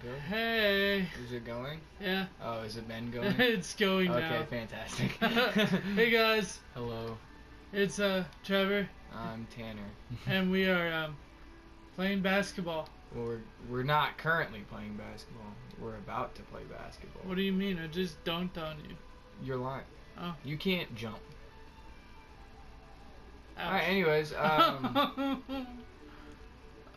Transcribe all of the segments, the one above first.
go? Hey. Is it going? Yeah. Oh, is it been going? It's going now. Okay, fantastic. Hey guys. Hello. It's Trevor. I'm Tanner. And we are playing basketball. Well, we're not currently playing basketball. We're about to play basketball. What do you mean? I just dunked on you. You're lying. Oh. You can't jump. Ouch. Alright, anyways,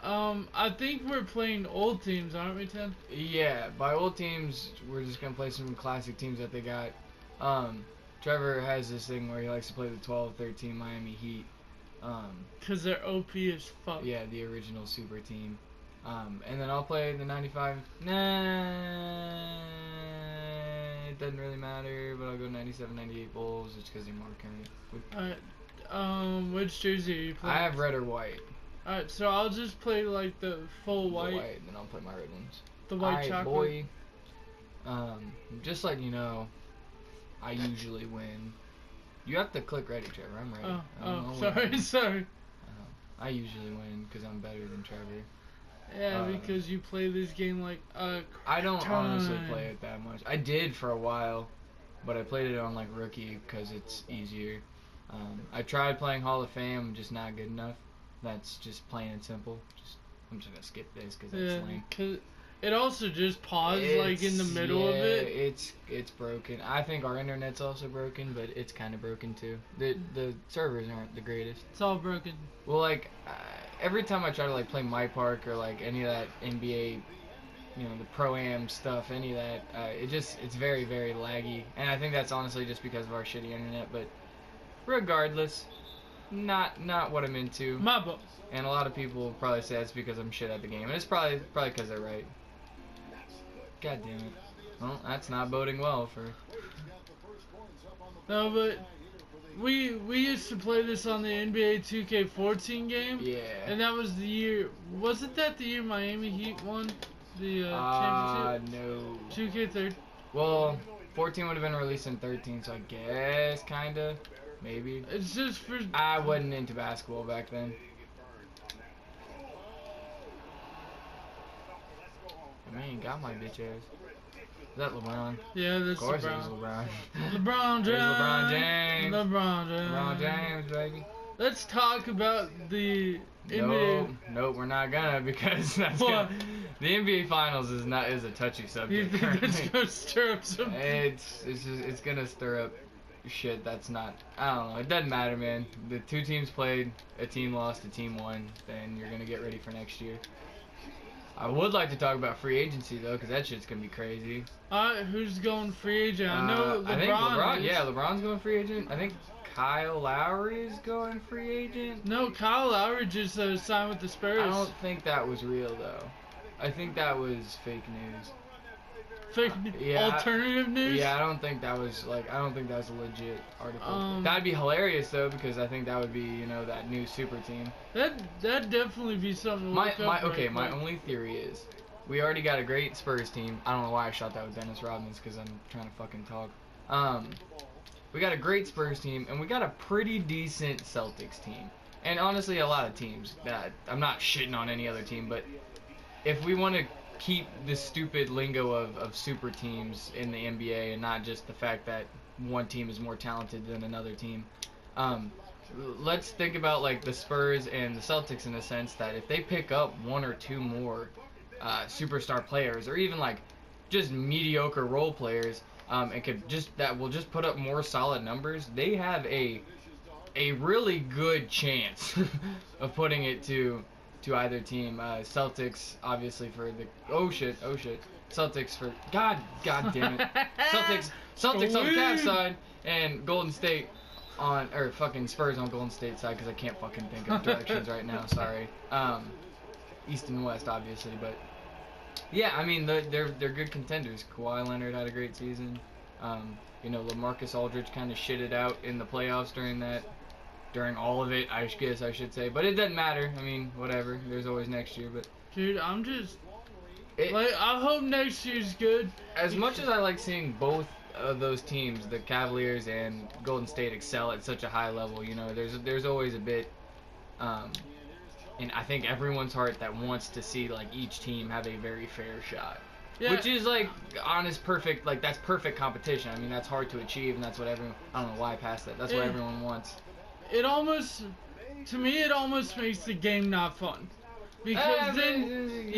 I think we're playing old teams, aren't we, Ted? yeah, by old teams, we're just gonna play some classic teams that they got. Trevor has this thing where he likes to play the 12-13 Miami Heat. Cause they're OP as fuck. Yeah, the original super team. And then I'll play the 95. Nah, it doesn't really matter, but I'll go 97-98 Bulls just because they're more current. Which jersey are you playing? I have red or white. Alright, so I'll just play like the full white. The white, then I'll play my red ones. The white chocolate. Boy. Just letting you know, I usually win. You have to click ready, Trevor. I'm ready. Sorry. I usually win because I'm better than Trevor. Yeah, because you play this game like a I don't honestly play it that much. I did for a while, but I played it on like rookie because it's easier. I tried playing Hall of Fame, I'm just not good enough. That's just plain and simple. I'm just gonna skip this because that's lame. Cause it also just paused like in the middle of it. It's broken. I think our internet's also broken, but it's kind of broken too. The servers aren't the greatest. It's all broken. Well, like every time I try to like play My Park or like any of that NBA, you know, the Pro-Am stuff, any of that, it's very, very laggy. And I think that's honestly just because of our shitty internet. But regardless, not what I'm into. My book. And a lot of people will probably say it's because I'm shit at the game, and it's probably because they're right. God damn it. Well, that's not boding well for... No, but we used to play this on the NBA 2K14 game. Yeah. And that was the year... Wasn't that the year Miami Heat won the championship? No. 2K13. Well, 14 would have been released in 13, so I guess, kinda. Maybe. It's just for... I wasn't into basketball back then. Man, got my bitch ass. Is that LeBron? Yeah, that's LeBron. Of course LeBron. it was LeBron. LeBron James. LeBron James. LeBron James. LeBron James, baby. Let's talk about the NBA. Nope, we're not gonna because that's the NBA Finals is a touchy subject. You think it's gonna stir up some? It's gonna stir up shit. That's not. I don't know. It doesn't matter, man. The two teams played. A team lost. A team won. Then you're gonna get ready for next year. I would like to talk about free agency though, because that shit's gonna be crazy. Who's going free agent? I know LeBron. I think LeBron. Yeah, LeBron's going free agent. I think Kyle Lowry is going free agent. No, Kyle Lowry just signed with the Spurs. I don't think that was real though. I think that was fake news. Alternative news? Yeah, I don't think that was a legit article. That'd be hilarious though, because I think that would be, you know, that new super team. That'd definitely be something to look up. My only theory is we already got a great Spurs team. I don't know why I shot that with Dennis Rodman's because I'm trying to fucking talk. We got a great Spurs team and we got a pretty decent Celtics team. And honestly, a lot of teams. I'm not shitting on any other team, but if we want to keep the stupid lingo of super teams in the NBA and not just the fact that one team is more talented than another team. Let's think about like the Spurs and the Celtics in the sense that if they pick up one or two more superstar players or even like just mediocre role players and will just put up more solid numbers, they have a really good chance of putting it to either team. Celtics obviously for the Celtics for God damn it. Celtics on the Cavs side and Golden State fucking Spurs on Golden State side because I can't fucking think of directions right now. Sorry. East and West obviously, but yeah, I mean they're good contenders. Kawhi Leonard had a great season. You know, LaMarcus Aldridge kind of shitted out in the playoffs during all of it, I guess I should say. But it doesn't matter. I mean, whatever. There's always next year. But dude, I hope next year's good. As much as I like seeing both of those teams, the Cavaliers and Golden State, excel at such a high level, you know, there's always a bit, in I think everyone's heart that wants to see like each team have a very fair shot. Yeah. Which is like honest, perfect. Like that's perfect competition. I mean, that's hard to achieve, and that's what everyone. I don't know why I passed that. That's what everyone wants. It almost, to me, it almost makes the game not fun. Because then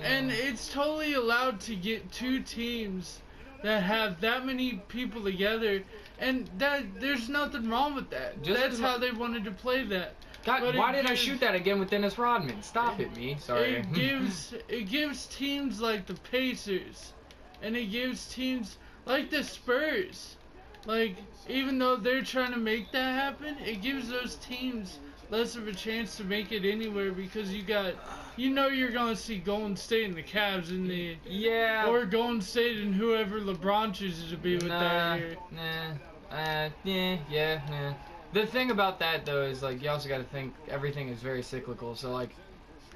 and it's totally allowed to get two teams that have that many people together, and there's nothing wrong with that. That's how they wanted to play that. God, why did I shoot that again with Dennis Rodman? Stop it, me. Sorry. It gives teams like the Pacers, and it gives teams like the Spurs, like even though they're trying to make that happen, it gives those teams less of a chance to make it anywhere because you're gonna see Golden State and the Cavs in the or Golden State and whoever LeBron chooses to be with that year. The thing about that though is like you also got to think everything is very cyclical. So like,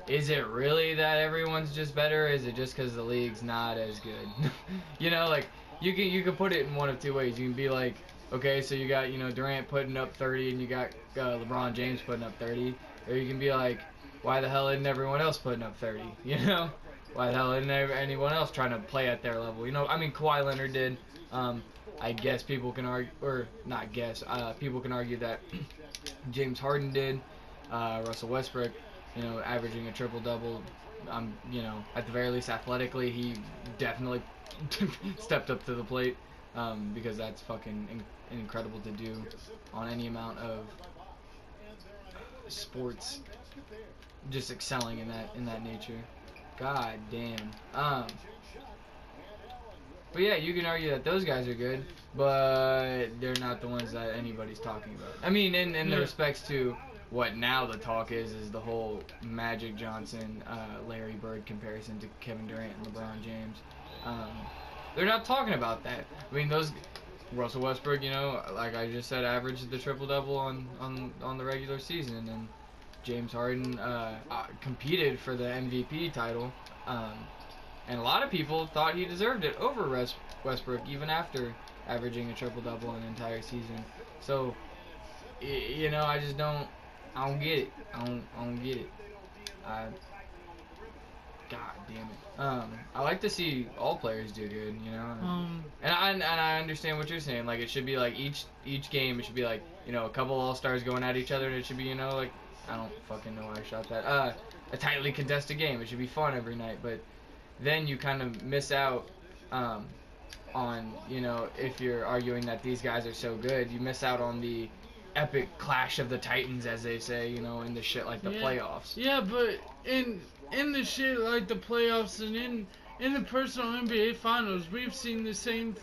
is it really that everyone's just better? Or is it just because the league's not as good? You know, like you can put it in one of two ways. You can be like, okay, so you got Durant putting up 30 and you got LeBron James putting up 30, or you can be like, why the hell isn't everyone else putting up 30? You know, why the hell isn't anyone else trying to play at their level? You know, I mean, Kawhi Leonard did. I guess people can argue, or not guess, people can argue that James Harden did. Russell Westbrook, averaging a triple-double. At the very least, athletically, he definitely stepped up to the plate, because that's fucking incredible to do on any amount of sports. Just excelling in that nature. God damn. But yeah, you can argue that those guys are good, but they're not the ones that anybody's talking about. I mean, in the respects to what now the talk is the whole Magic Johnson, Larry Bird comparison to Kevin Durant and LeBron James. They're not talking about that. I mean, Russell Westbrook, like I just said, averaged the triple-double on the regular season, and James Harden competed for the MVP title. And a lot of people thought he deserved it over Westbrook, even after averaging a triple-double an entire season. So, I just don't get it. I don't get it. God damn it. I like to see all players do good, And I understand what you're saying. Like, it should be like each game, it should be like, a couple all-stars going at each other, and it should be, like, I don't fucking know why I shot that. A tightly contested game. It should be fun every night, but then you kind of miss out on, if you're arguing that these guys are so good, you miss out on the epic clash of the titans, as they say, in the shit like the playoffs. Yeah, but in the shit like the playoffs and in the personal NBA finals, we've seen the same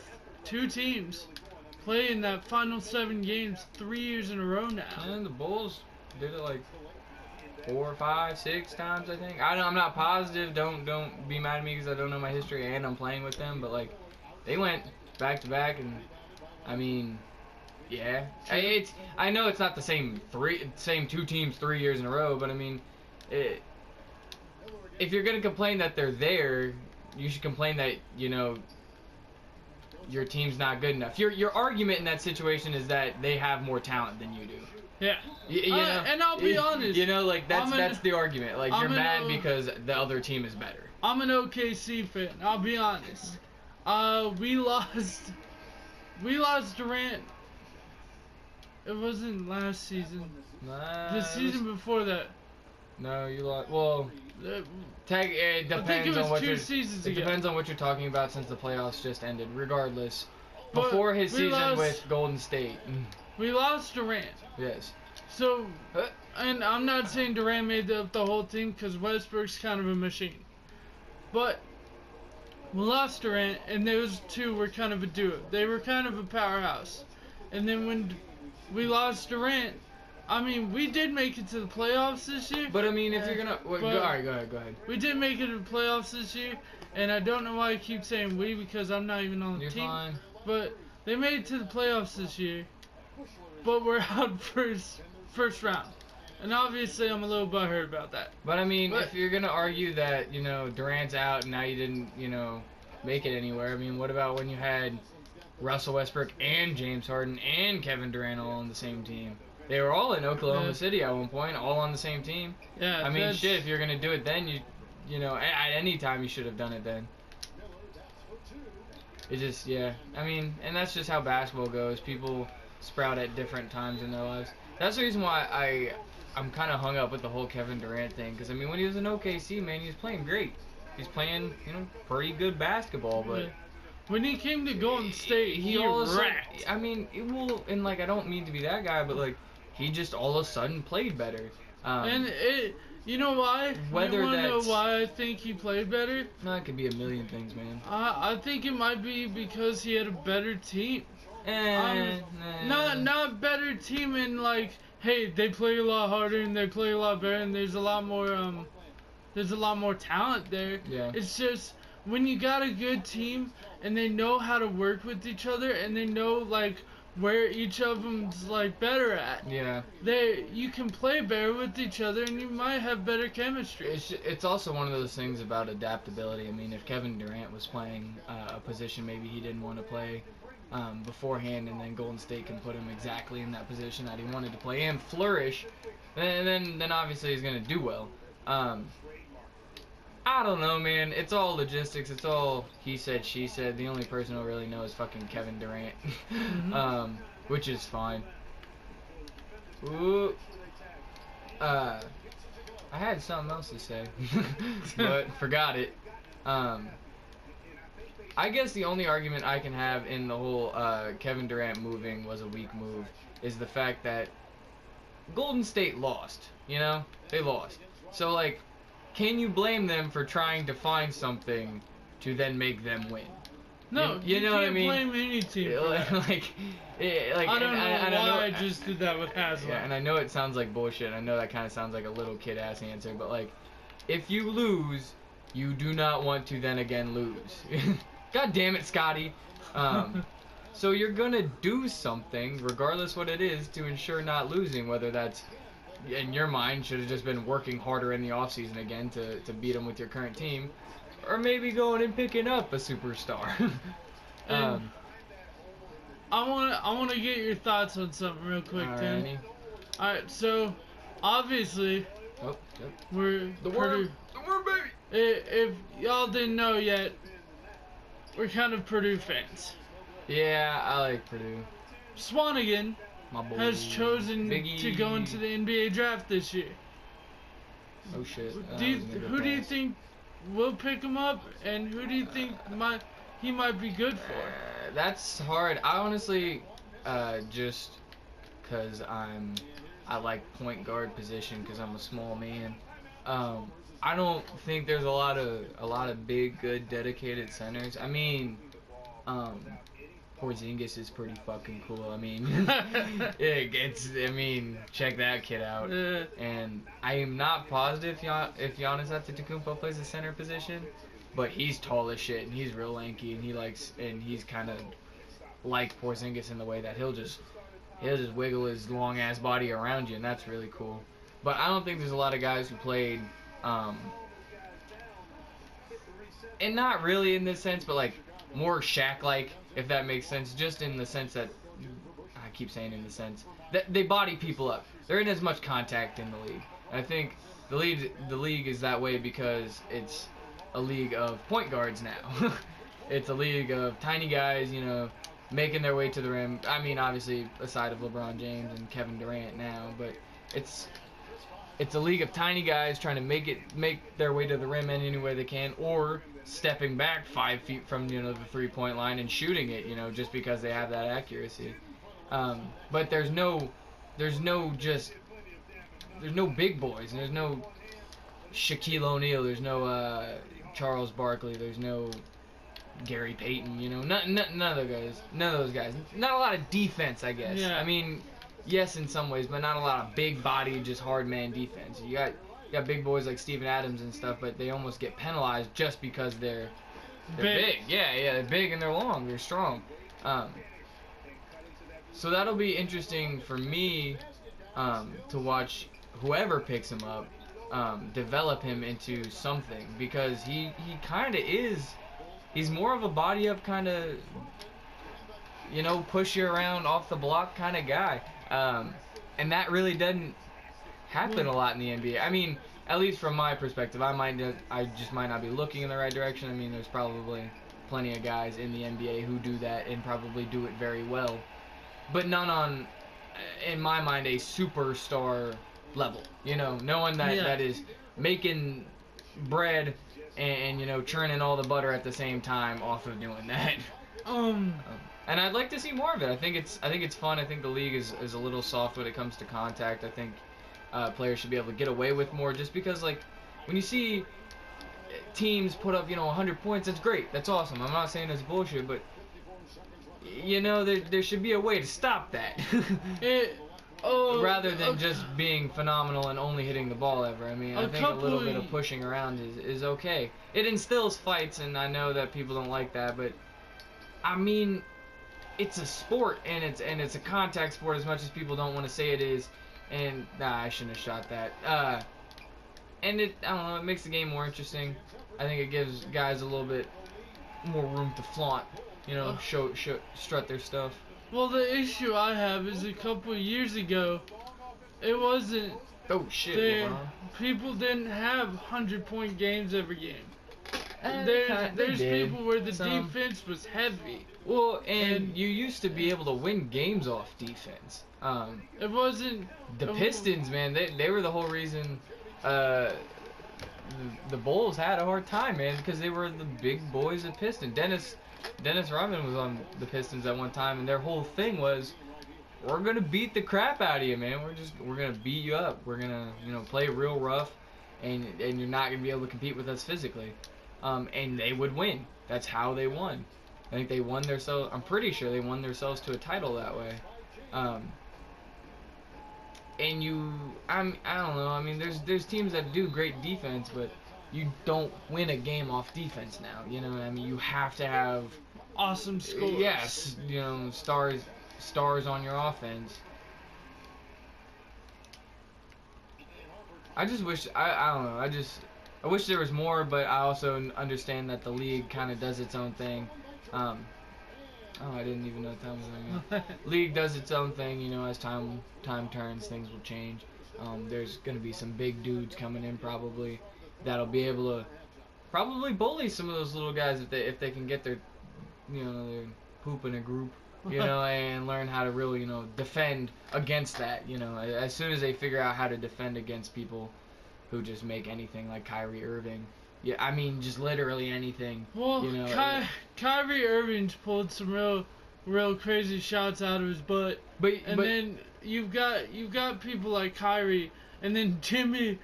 two teams play in that final 7 games 3 years in a row now. And the Bulls did it like 4, 5, 6 times, I think. I'm not positive. Don't be mad at me because I don't know my history and I'm playing with them. But like, they went back to back, and I mean, yeah. I know it's not the same two teams 3 years in a row, but I mean, if you're gonna complain that they're there, you should complain that your team's not good enough. Your argument in that situation is that they have more talent than you do. Yeah. And I'll be honest. Like that's the argument. Like you're mad because the other team is better. I'm an OKC fan. I'll be honest. We lost Durant. It wasn't last season. The season before that. No, you lost. Well, it depends I think it was on 2 seasons ago. It depends on what you're talking about since the playoffs just ended. Regardless, before his season with Golden State. We lost Durant. Yes. So, and I'm not saying Durant made up the whole team because Westbrook's kind of a machine. But we lost Durant, and those two were kind of a duo. They were kind of a powerhouse. And then when we lost Durant, I mean, we did make it to the playoffs this year. But I mean, if you're gonna, go ahead. We did make it to the playoffs this year, and I don't know why I keep saying we because I'm not even on the team. Fine. But they made it to the playoffs this year. But we're out first round. And obviously I'm a little butthurt about that. But I mean, if you're going to argue that, Durant's out and now you didn't, make it anywhere, I mean, what about when you had Russell Westbrook and James Harden and Kevin Durant all on the same team? They were all in Oklahoma City at one point, all on the same team. Yeah. I mean, shit, if you're going to do it then, at any time you should have done it then. It just, yeah. I mean, and that's just how basketball goes. People sprout at different times in their lives. That's the reason why I'm kind of hung up with the whole Kevin Durant thing. Because, I mean, when he was in OKC, man, he was playing great. He's playing, pretty good basketball. But when he came to Golden State, he all of a sudden, wrecked. I mean, and, like, I don't mean to be that guy, but, like, he just all of a sudden played better. And you know why? Whether you wanna know that's- why I think he played better? No, it could be a million things, man. I think it might be because he had a better team. Nah. Not better team in like, hey, they play a lot harder and they play a lot better and there's a lot more talent there. Yeah. It's just when you got a good team and they know how to work with each other and they know like where each of them's like better at. Yeah. You can play better with each other and you might have better chemistry. It's also one of those things about adaptability. I mean, if Kevin Durant was playing a position maybe he didn't want to play beforehand, and then Golden State can put him exactly in that position that he wanted to play and flourish, then obviously he's gonna do well. I don't know, man. It's all logistics. It's all he said, she said. The only person who really knows is fucking Kevin Durant, which is fine. Ooh. I had something else to say, but forgot it. I guess the only argument I can have in the whole Kevin Durant moving was a weak move is the fact that Golden State lost. They lost. So, like, can you blame them for trying to find something to then make them win? No, you know what I mean? Can't blame any team. like, I don't know why I I just did that with Haslam. Yeah, and I know it sounds like bullshit. I know that kind of sounds like a little kid ass answer, but like, if you lose, you do not want to then again lose. God damn it, Scotty. So you're gonna do something, regardless what it is, to ensure not losing. Whether that's, in your mind, should have just been working harder in the offseason again to beat them with your current team, or maybe going and picking up a superstar. I want to get your thoughts on something real quick, Tim. Alright, so obviously we're the worm, baby. If y'all didn't know yet, we're kind of Purdue fans. Yeah, I like Purdue. Swanigan My boy has chosen Biggie. to go into the NBA draft this year. Oh shit. Who do you think will pick him up, and who do you think he might be good for? That's hard. I honestly, just because I like point guard position because I'm a small man. I don't think there's a lot of big, good, dedicated centers. I mean, Porzingis is pretty fucking cool. I mean, check that kid out. And I am not positive if Giannis Antetokounmpo plays the center position, but he's tall as shit and he's real lanky and he's kind of like Porzingis in the way that he'll just wiggle his long ass body around you, and that's really cool. But I don't think there's a lot of guys who played, and not really in this sense, but like more Shaq-like, if that makes sense. Just in the sense that, I keep saying in the sense that they body people up. There isn't as much contact in the league. And I think the league is that way because it's a league of point guards now. It's a league of tiny guys, making their way to the rim. I mean, obviously, aside of LeBron James and Kevin Durant now, but it's a league of tiny guys trying to make their way to the rim in any way they can, or stepping back 5 feet from the 3-point line and shooting it, just because they have that accuracy. But there's no big boys. There's no Shaquille O'Neal. There's no Charles Barkley. There's no Gary Payton. None of those guys. Not a lot of defense, I guess. Yeah. I mean, yes, in some ways, but not a lot of big body, just hard man defense. You got big boys like Steven Adams and stuff, but they almost get penalized just because they're big. Yeah, they're big and they're long, they're strong. So that'll be interesting for me to watch whoever picks him up develop him into something, because he kind of is. He's more of a body up kind of, push you around off the block kind of guy. And that really doesn't happen a lot in the NBA. I mean, at least from my perspective, I just might not be looking in the right direction. I mean, there's probably plenty of guys in the NBA who do that and probably do it very well, but none on, in my mind, a superstar level. You know, no one that is making bread and you know, churning all the butter at the same time off of doing that. And I'd like to see more of it. I think it's fun. I think the league is a little soft when it comes to contact. I think players should be able to get away with more, just because, like, when you see teams put up, you know, 100 points, that's great. That's awesome. I'm not saying that's bullshit, but you know, there should be a way to stop that. Rather than just being phenomenal and only hitting the ball ever. I mean, I think a little bit of pushing around is okay. It instills fights, and I know that people don't like that, but I mean, it's a sport, and it's a contact sport as much as people don't want to say it is. And nah, I shouldn't have shot that. And I don't know, it makes the game more interesting. I think it gives guys a little bit more room to flaunt, you know, strut their stuff. Well, the issue I have is a couple of years ago, it wasn't. Oh shit! People didn't have 100-point games every game. There's did. people where the defense was heavy. Well, and you used to be able to win games off defense. It wasn't. The Pistons, man, they were the whole reason. The Bulls had a hard time, man, because they were the big boys of Pistons. Dennis Rodman was on the Pistons at one time, and their whole thing was, we're gonna beat the crap out of you, man. We're gonna beat you up. We're gonna, you know, play real rough, and you're not gonna be able to compete with us physically. And they would win. That's how they won. I think they won themselves. I'm pretty sure they won themselves to a title that way. And I don't know. I mean, there's teams that do great defense, but you don't win a game off defense now. You know what I mean? You have to have awesome scores. Yes, you know, stars on your offense. I just wish I don't know. I wish there was more, but I also understand that the league kind of does its own thing. Oh, I didn't even know time was running. League does its own thing, you know. As time turns, things will change. There's gonna be some big dudes coming in probably that'll be able to probably bully some of those little guys if they can get their, you know, their poop in a group, you know, and learn how to really, you know, defend against that. You know, as soon as they figure out how to defend against people who just make anything, like Kyrie Irving. Yeah, I mean, just literally anything. Well, you know, Kyrie Irving's pulled some real crazy shots out of his butt. But then you've got people like Kyrie, and then Jimmy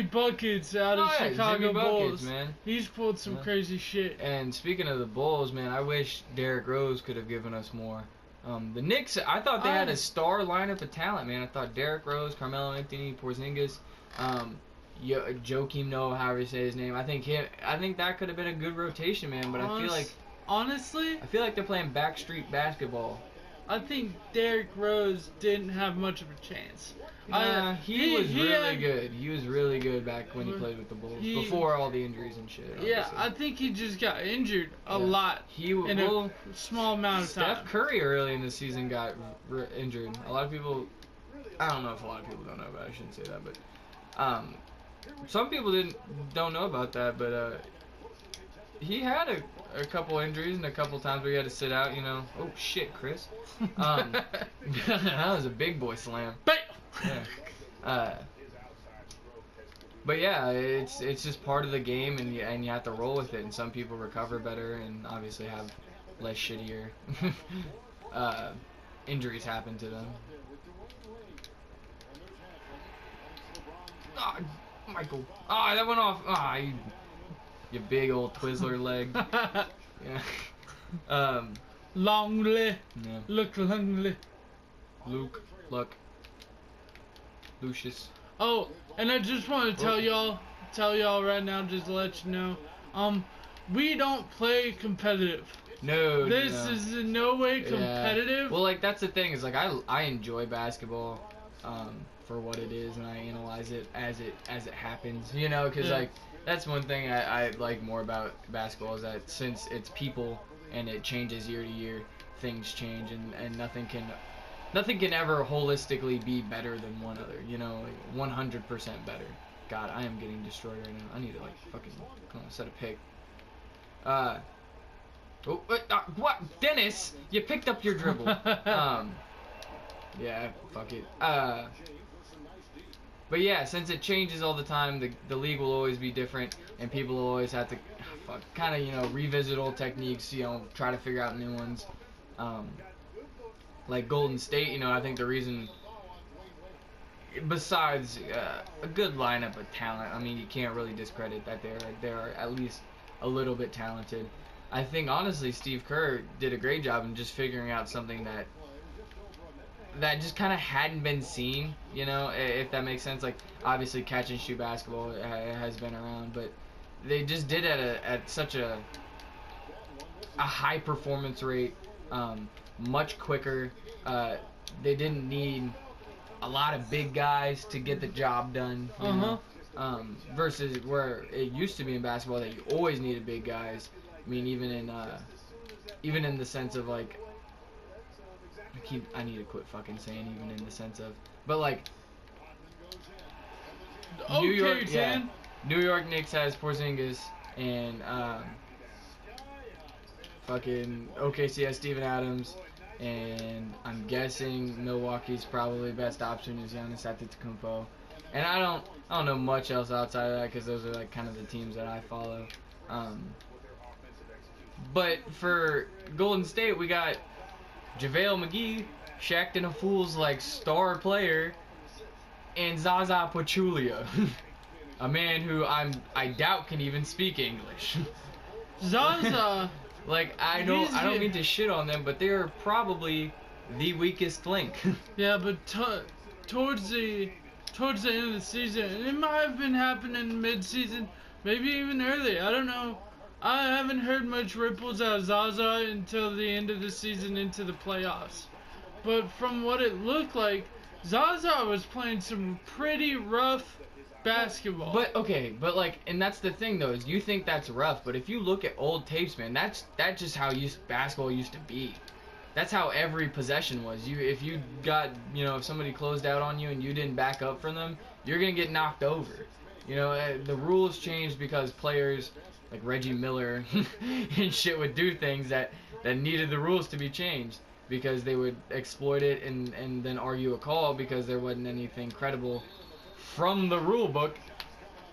Buckets out of Chicago Bulls. Man. He's pulled some crazy shit. And speaking of the Bulls, man, I wish Derrick Rose could have given us more. The Knicks, I thought they had a star lineup of talent, man. I thought Derrick Rose, Carmelo Anthony, Porzingis, Joakim Noah, however you say his name. I think that could have been a good rotation, man. But I feel like they're playing backstreet basketball. I think Derrick Rose didn't have much of a chance. He was really good. He was really good back when he played with the Bulls before all the injuries and shit. Obviously. Yeah, I think he just got injured a lot in a small amount of time. Steph Curry early in the season got injured. A lot of people, I don't know if a lot of people don't know about it. I shouldn't say that, but some people don't know about that. But he had a couple injuries and a couple times where he had to sit out. You know. Oh shit, Chris. That was a big boy slam. Yeah. But yeah, it's just part of the game, and you have to roll with it. And some people recover better, and obviously have less shittier injuries happen to them. Ah, Michael. Ah, that went off. Ah, you big old Twizzler leg. Yeah. Longley. Yeah. Luke. Lucius. Oh, and I just want to tell y'all right now, just to let you know, we don't play competitive. No. This is in no way competitive. Yeah. Well, like, that's the thing, is like I enjoy basketball for what it is, and I analyze it as it happens, you know, because like that's one thing I like more about basketball, is that since it's people and it changes year to year, things change, and nothing can ever holistically be better than one other, you know, like 100% better. God, I am getting destroyed right now. I need to, like, fucking set a pick. Oh, what? Dennis, you picked up your dribble. Yeah, fuck it. But yeah, since it changes all the time, the league will always be different, and people will always have to, kind of, revisit old techniques, try to figure out new ones. Like Golden State, I think the reason, besides a good lineup of talent, I mean, you can't really discredit that they're at least a little bit talented. I think honestly, Steve Kerr did a great job in just figuring out something that just kind of hadn't been seen, if that makes sense. Like, obviously, catch and shoot basketball has been around, but they just did it at such a high performance rate, much quicker. They didn't need a lot of big guys to get the job done, versus where it used to be in basketball that you always needed big guys. I mean, even in the sense of, like, I need to quit fucking saying even in the sense of, but like, New York Knicks has Porzingis, and fucking OKC has Steven Adams, and I'm guessing Milwaukee's probably best option is Giannis Antetokounmpo, and I don't know much else outside of that because those are like kind of the teams that I follow. But for Golden State, we got JaVale McGee, Shaqtin' a Fool's like star player, and Zaza Pachulia, a man who I doubt can even speak English. Zaza. Like, I don't mean to shit on them, but they're probably the weakest link. Yeah, but towards the end of the season, and it might have been happening mid-season, maybe even early. I don't know. I haven't heard much ripples out of Zaza until the end of the season into the playoffs. But from what it looked like, Zaza was playing some pretty rough basketball. But like, and that's the thing though, is you think that's rough, but if you look at old tapes, man, that's just how basketball used to be. That's how every possession was. If you got, if somebody closed out on you and you didn't back up for them, you're gonna get knocked over. The rules changed because players like Reggie Miller and shit would do things that needed the rules to be changed because they would exploit it and then argue a call because there wasn't anything credible from the rule book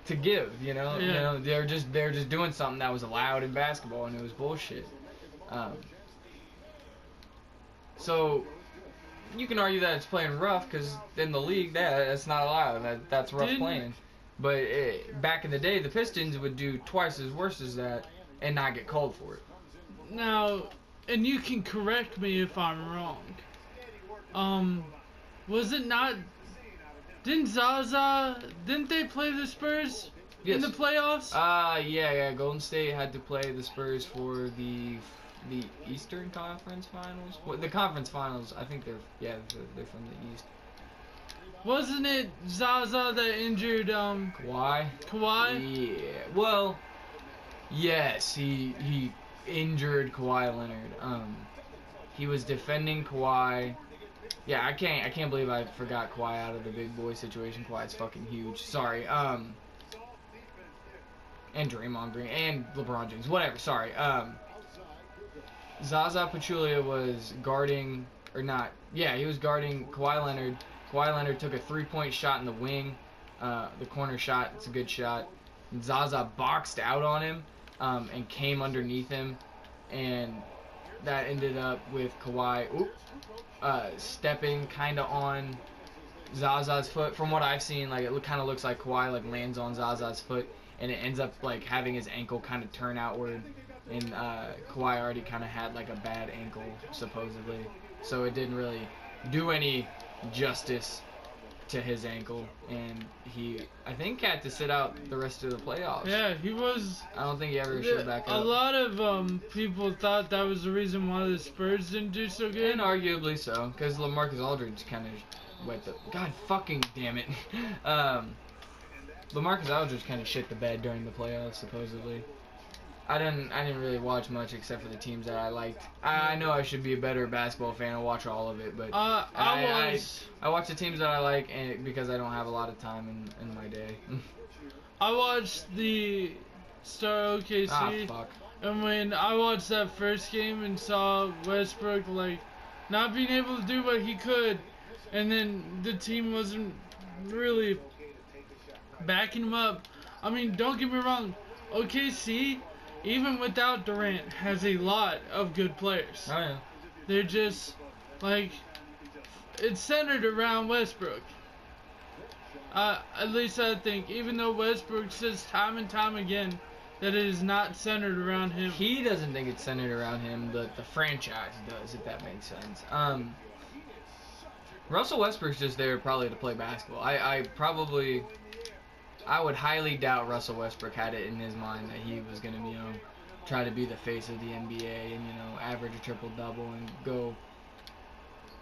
to give. Yeah. They're just doing something that was allowed in basketball and it was bullshit. So you can argue that it's playing rough because in the league that's not allowed. That's rough playing. But back in the day, the Pistons would do twice as worse as that and not get called for it. Now, and you can correct me if I'm wrong. Was it not? Didn't they play the Spurs in the playoffs? Yeah. Golden State had to play the Spurs for the Eastern Conference Finals. Well, the Conference Finals, I think they're from the East. Wasn't it Zaza that injured Kawhi? Yeah. Well, yes, he injured Kawhi Leonard. He was defending Kawhi. Yeah, I can't believe I forgot Kawhi out of the big boy situation. Kawhi's fucking huge. Sorry. And Draymond Green and LeBron James. Whatever. Sorry. Zaza Pachulia was guarding, or not. Yeah, he was guarding Kawhi Leonard. Kawhi Leonard took a 3-point shot in the wing, the corner shot. It's a good shot. And Zaza boxed out on him and came underneath him, and that ended up with Kawhi stepping kind of on Zaza's foot. From what I've seen, like it kind of looks like Kawhi like lands on Zaza's foot, and it ends up like having his ankle kind of turn outward. And Kawhi already kind of had like a bad ankle supposedly, so it didn't really do any justice to his ankle, and I think had to sit out the rest of the playoffs. Yeah, he was. I don't think he ever showed back up. A lot of people thought that was the reason why the Spurs didn't do so good. And arguably so, because LaMarcus Aldridge kind of wet the. God fucking damn it. LaMarcus Aldridge kind of shit the bed during the playoffs supposedly. I didn't really watch much except for the teams that I liked. I know I should be a better basketball fan and watch all of it, but I watch the teams that I like because I don't have a lot of time in my day. I watched the Star OKC. Fuck. And when I watched that first game and saw Westbrook like not being able to do what he could, and then the team wasn't really backing him up. I mean, don't get me wrong, OKC, even without Durant, has a lot of good players. Oh yeah. They're just like it's centered around Westbrook. At least I think, even though Westbrook says time and time again that it is not centered around him. He doesn't think it's centered around him, but the franchise does, if that makes sense. Russell Westbrook's just there probably to play basketball. I would highly doubt Russell Westbrook had it in his mind that he was going to, try to be the face of the NBA and, average a triple-double and go.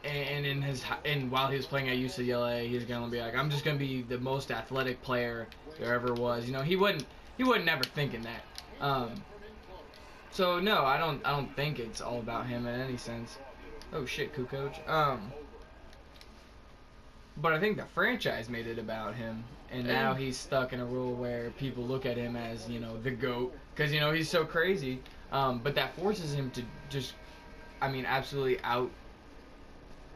And while he was playing at UCLA, he's going to be like, I'm just going to be the most athletic player there ever was. He wasn't never thinking that. So no, I don't think it's all about him in any sense. Oh shit, Kukoc. But I think the franchise made it about him, and now he's stuck in a role where people look at him as, the GOAT, because, he's so crazy. But that forces him to just, absolutely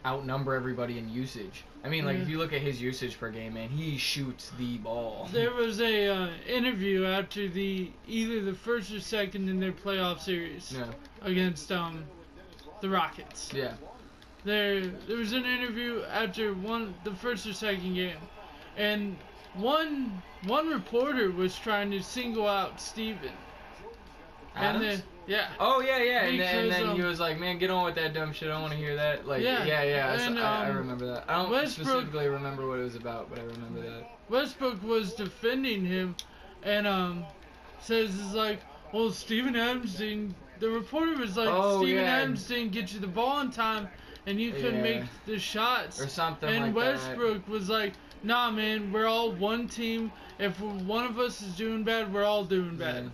outnumber everybody in usage. If you look at his usage per game, man, he shoots the ball. There was a interview after either the first or second in their playoff series against the Rockets. Yeah. There was an interview after the first or second game, and one reporter was trying to single out Steven. Adams? Yeah. Oh yeah. And then he was like, "Man, get on with that dumb shit. I don't want to hear that." Like, yeah. And, I remember that. I don't specifically remember what it was about, but I remember that. Westbrook was defending him, and says it's like, "Well, Steven Adams didn't." The reporter was like, "Steven Adams didn't get you the ball in time, and you couldn't make the shots or something." And like Westbrook was like, "Nah, man, we're all one team. If one of us is doing bad, we're all doing bad.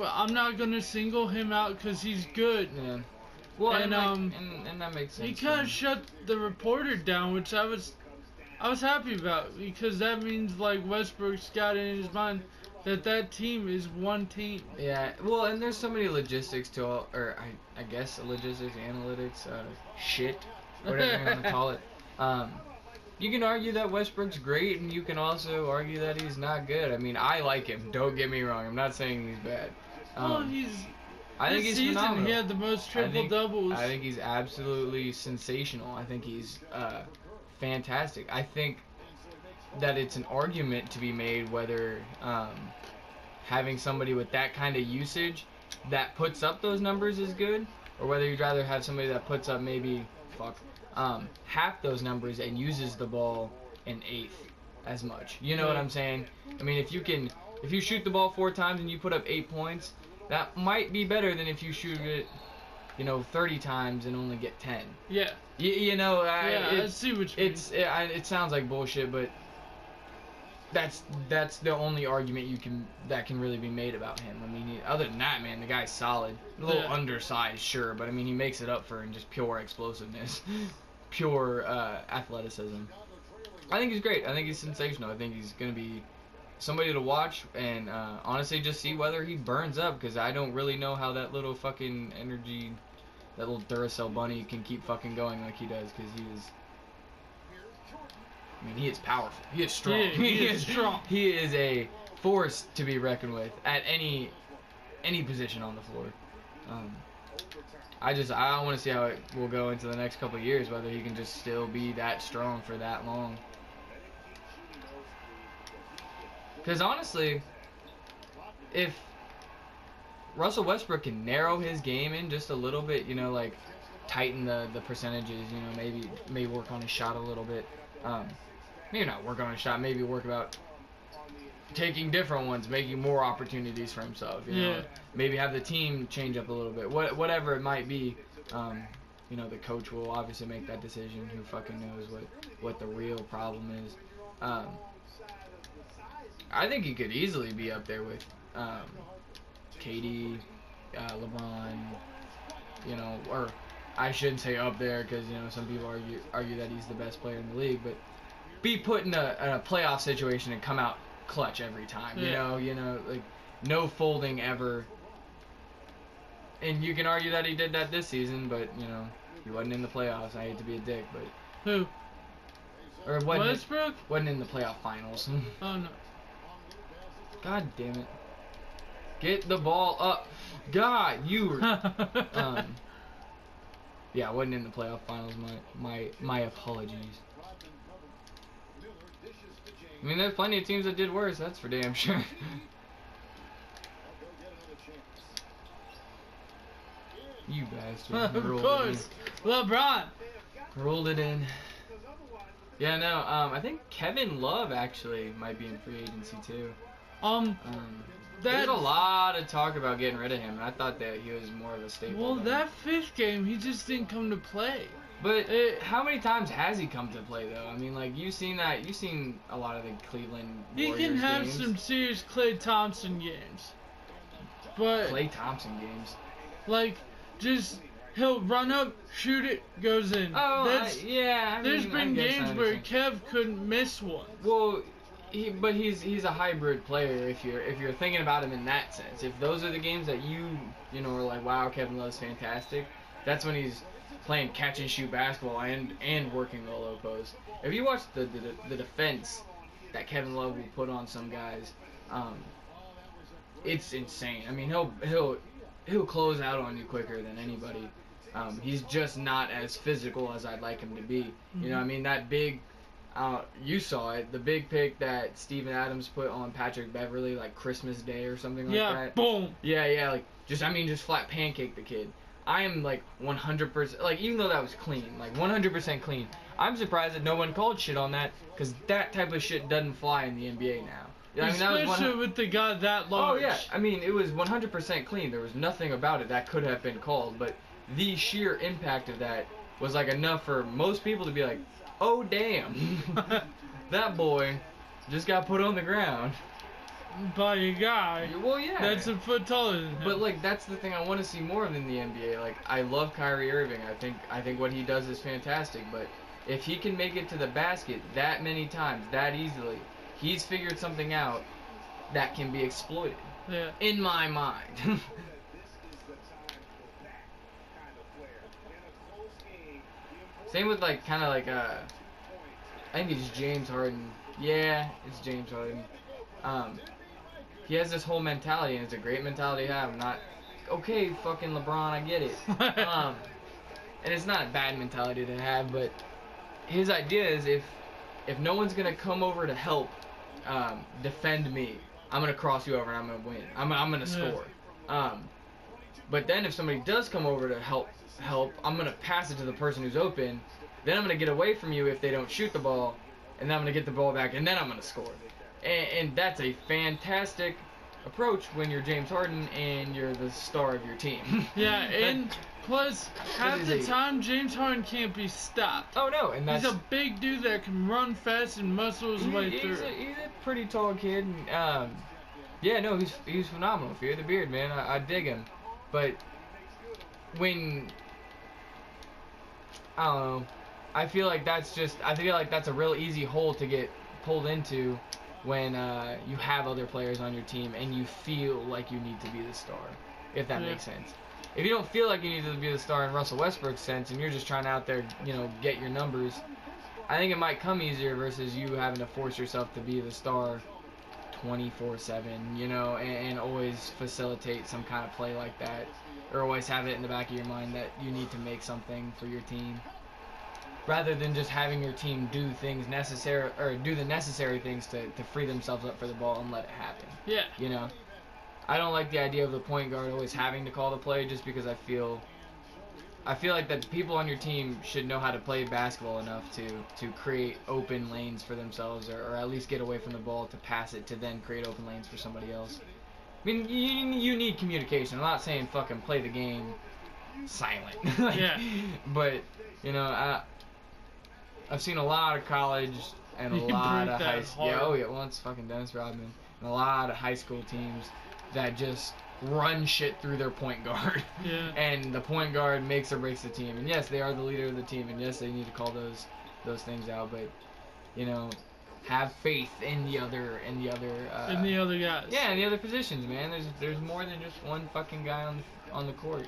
I'm not gonna single him out because he's good." Yeah. Well, and that makes sense. He kind of shut the reporter down, which I was happy about, because that means like Westbrook's got it in his mind that team is one team. Yeah. Well, and there's so many logistics to all, or I guess logistics, analytics, shit, whatever you want to call it. You can argue that Westbrook's great, and you can also argue that he's not good. I like him. Don't get me wrong. I'm not saying he's bad. I think he's phenomenal. He had the most triple doubles. I think he's absolutely sensational. I think he's fantastic. I think that it's an argument to be made whether having somebody with that kind of usage that puts up those numbers is good, or whether you'd rather have somebody that puts up maybe half those numbers and uses the ball an eighth as much. You know what I'm saying? If you shoot the ball 4 times and you put up 8 points, that might be better than if you shoot it, 30 times and only get 10. Yeah. I see what you mean. It sounds like bullshit, but that's the only argument that can really be made about him. Other than that, man, the guy's solid. A little undersized, sure, but he makes it up for in just pure explosiveness, pure athleticism. I think he's great. I think he's sensational. I think he's gonna be somebody to watch, and honestly, just see whether he burns up, because I don't really know how that little fucking energy, that little Duracell bunny can keep fucking going like he does, because he is powerful. He is strong. He is strong. He is a force to be reckoned with at any position on the floor. I want to see how it will go into the next couple of years, whether he can just still be that strong for that long. Because honestly, if Russell Westbrook can narrow his game in just a little bit, tighten the percentages, maybe work on his shot a little bit. Maybe not work on a shot, maybe work about taking different ones, making more opportunities for himself. Maybe have the team change up a little bit. Whatever it might be, the coach will obviously make that decision. Who fucking knows what the real problem is. I think he could easily be up there with KD, LeBron, or I shouldn't say up there, because some people argue that he's the best player in the league, but be put in a playoff situation and come out clutch every time. Like no folding ever, And you can argue that he did that this season, but, you know, he wasn't in the playoffs. I hate to be a dick, but... Who? Or wasn't Westbrook? Wasn't in the playoff finals. Oh, no. God damn it. Get the ball up. God, you were... yeah, wasn't in the playoff finals. My apologies. I mean, there's plenty of teams that did worse. That's for damn sure. You bastard. Of course. LeBron. Rolled it in. Yeah, no, I think Kevin Love actually might be in free agency too. There's a lot of talk about getting rid of him, and I thought that he was more of a staple. Well, that fifth game, he just didn't come to play. But how many times has he come to play though? I mean, like you've seen a lot of the Cleveland Warriors He can have games. some serious Klay Thompson games, but Klay Thompson games. Like, just he'll run up, shoot it, goes in. Oh, yeah. I There's mean, been games where Kev couldn't miss one. Well, but he's a hybrid player. If you're thinking about him in that sense, if those are the games that you know are like, wow, Kevin Love's fantastic, that's when he's playing catch and shoot basketball and working the low post. If you watch the defense that Kevin Love will put on some guys, it's insane. I mean, he'll close out on you quicker than anybody. He's just not as physical as I'd like him to be. You know, I mean, that big, you saw it, the big pick that Steven Adams put on Patrick Beverly, like Christmas Day or something like that. Yeah, boom. Yeah, like, just flat pancake the kid. I am, like, 100%, like, even though that was clean, like, 100% clean, I'm surprised that no one called shit on that, because that type of shit doesn't fly in the NBA now. I mean, Especially with the guy that large. Oh, yeah. I mean, it was 100% clean. There was nothing about it that could have been called, but the sheer impact of that was, like, enough for most people to be like, oh, damn. That boy just got put on the ground. By a guy. Well, yeah. That's a foot taller than him. But, like, that's the thing I want to see more of in the NBA. Like, I love Kyrie Irving. I think what he does is fantastic, but if he can make it to the basket that many times, that easily, he's figured something out that can be exploited. Yeah. In my mind. Same with I think it's James Harden. Yeah, it's James Harden. He has this whole mentality, and it's a great mentality to have. Not, okay, fucking LeBron, I get it. And it's not a bad mentality to have, but his idea is if no one's gonna come over to help defend me, I'm gonna cross you over and I'm gonna win. I'm gonna score. But then if somebody does come over to help, I'm gonna pass it to the person who's open. Then I'm gonna get away from you if they don't shoot the ball, and then I'm gonna get the ball back, and then I'm gonna score. And that's a fantastic approach when you're James Harden and you're the star of your team. Yeah, and plus half the time James Harden can't be stopped. Oh no, and that's he's a big dude that can run fast and muscle his way through. He's a pretty tall kid. And, yeah, no, he's phenomenal. Fear the beard, man. I dig him. But when I don't know, I feel like that's a real easy hole to get pulled into when you have other players on your team and you feel like you need to be the star, if that makes sense. If you don't feel like you need to be the star in Russell Westbrook's sense and you're just trying out there, get your numbers, I think it might come easier versus you having to force yourself to be the star 24/7, and always facilitate some kind of play like that, or always have it in the back of your mind that you need to make something for your team, rather than just having your team do the necessary things to free themselves up for the ball and let it happen. Yeah. I don't like the idea of the point guard always having to call the play, just because I feel like that the people on your team should know how to play basketball enough to create open lanes for themselves, or at least get away from the ball to pass it to then create open lanes for somebody else. I mean, you need communication. I'm not saying fucking play the game silent. Yeah. But, I've seen a lot of college and a lot of high school. Yeah, well, it's fucking Dennis Rodman. And a lot of high school teams that just run shit through their point guard. Yeah. And the point guard makes or breaks the team. And yes, they are the leader of the team, and yes, they need to call those things out. But, have faith in the other and the other guys. Yeah, in the other positions, man. There's more than just one fucking guy on the court.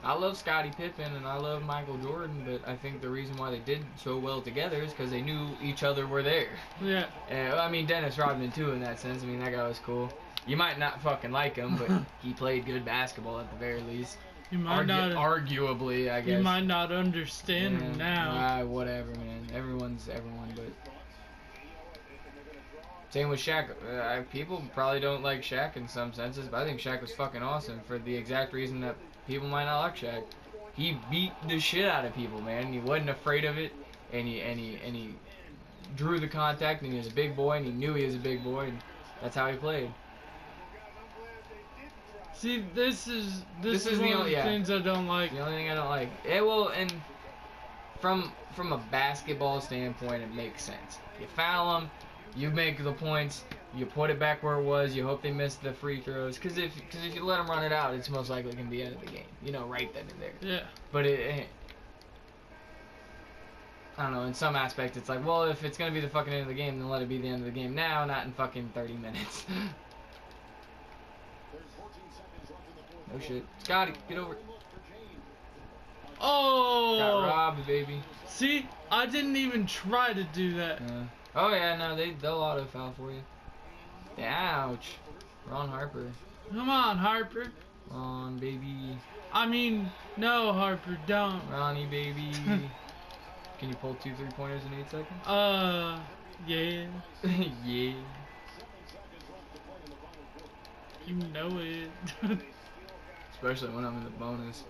I love Scottie Pippen and I love Michael Jordan, but I think the reason why they did so well together is because they knew each other were there. Yeah. I mean, Dennis Rodman too in that sense. I mean, that guy was cool. You might not fucking like him, but he played good basketball at the very least. You might arguably, I guess. You might not understand him now. Whatever, man. Everyone's everyone, but same with Shaq. People probably don't like Shaq in some senses, but I think Shaq was fucking awesome for the exact reason that people might not like Shaq. He beat the shit out of people, man. He wasn't afraid of it, and he drew the contact, and he was a big boy, and he knew he was a big boy, and that's how he played. See, this is one of the things I don't like. The only thing I don't like. Yeah, well, and from a basketball standpoint, it makes sense. You foul them, you make the points, you put it back where it was. You hope they miss the free throws, because if you let them run it out, it's most likely going to be the end of the game. You know, right then and there. Yeah. But I don't know. In some aspects, it's like, well, if it's going to be the fucking end of the game, then let it be the end of the game now, not in fucking 30 minutes. Oh shit. Scotty, get over it. Oh! Got robbed, baby. See? I didn't even try to do that. Oh yeah, no, they'll auto foul for you. Ouch. Ron Harper. Come on, Harper. On, baby. I mean, no, Harper, don't. Ronnie, baby. Can you pull 2 3-pointers in 8 seconds? Yeah. Yeah. You know it. Especially when I'm in the bonus.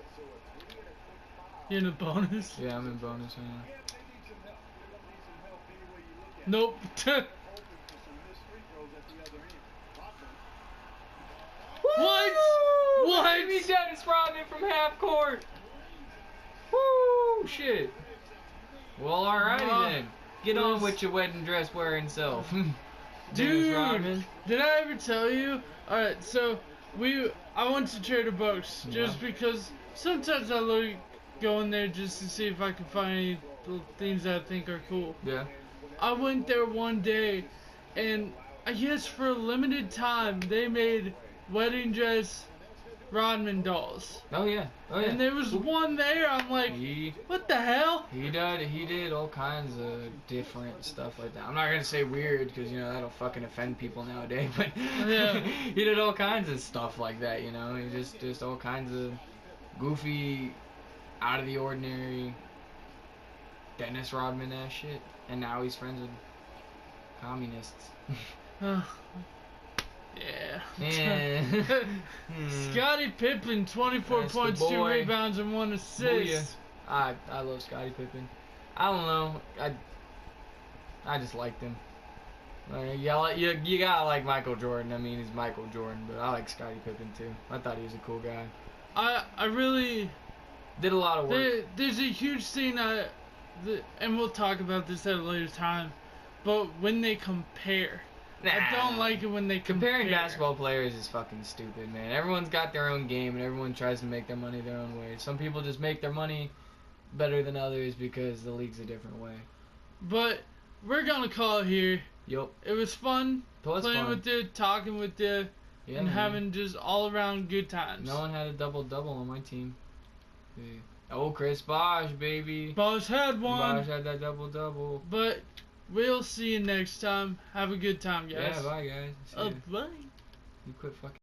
You're in the bonus? Yeah, I'm in bonus right now. Nope. What? What? Baby Dennis Rodman from half court. Woo! Shit. Well, alrighty then. Get on with your wedding dress wearing self. Dude, did I ever tell you? Alright, so I went to Trader Bucks just because sometimes I like going there just to see if I can find any things that I think are cool. Yeah. I went there one day, and I guess for a limited time they made wedding dress Rodman dolls. Oh yeah. And there was one there. I'm like, what the hell? He did all kinds of different stuff like that. I'm not gonna say weird because you know that'll fucking offend people nowadays. But yeah. He did all kinds of stuff like that. You know, he just all kinds of goofy, out of the ordinary, Dennis Rodman ass shit. And now he's friends with communists. Yeah. Scottie Pippen, 24 points, 2 rebounds, and 1 assist. I love Scottie Pippen. I don't know. I just liked him. Like, you gotta like Michael Jordan. I mean, he's Michael Jordan, but I like Scottie Pippen too. I thought he was a cool guy. I really did a lot of work. There's a huge thing and we'll talk about this at a later time, but when they compare. I don't like it when they comparing basketball players is fucking stupid, man. Everyone's got their own game, and everyone tries to make their money their own way. Some people just make their money better than others because the league's a different way. But we're gonna call it here. Yup. It was fun playing with you, talking with you, and having just all around good times. No one had a double-double on my team. Yeah. Oh, Chris Bosh, baby. Bosh had one. Bosh had that double-double. But we'll see you next time. Have a good time, guys. Yeah, bye, guys. Bye. You quit fucking.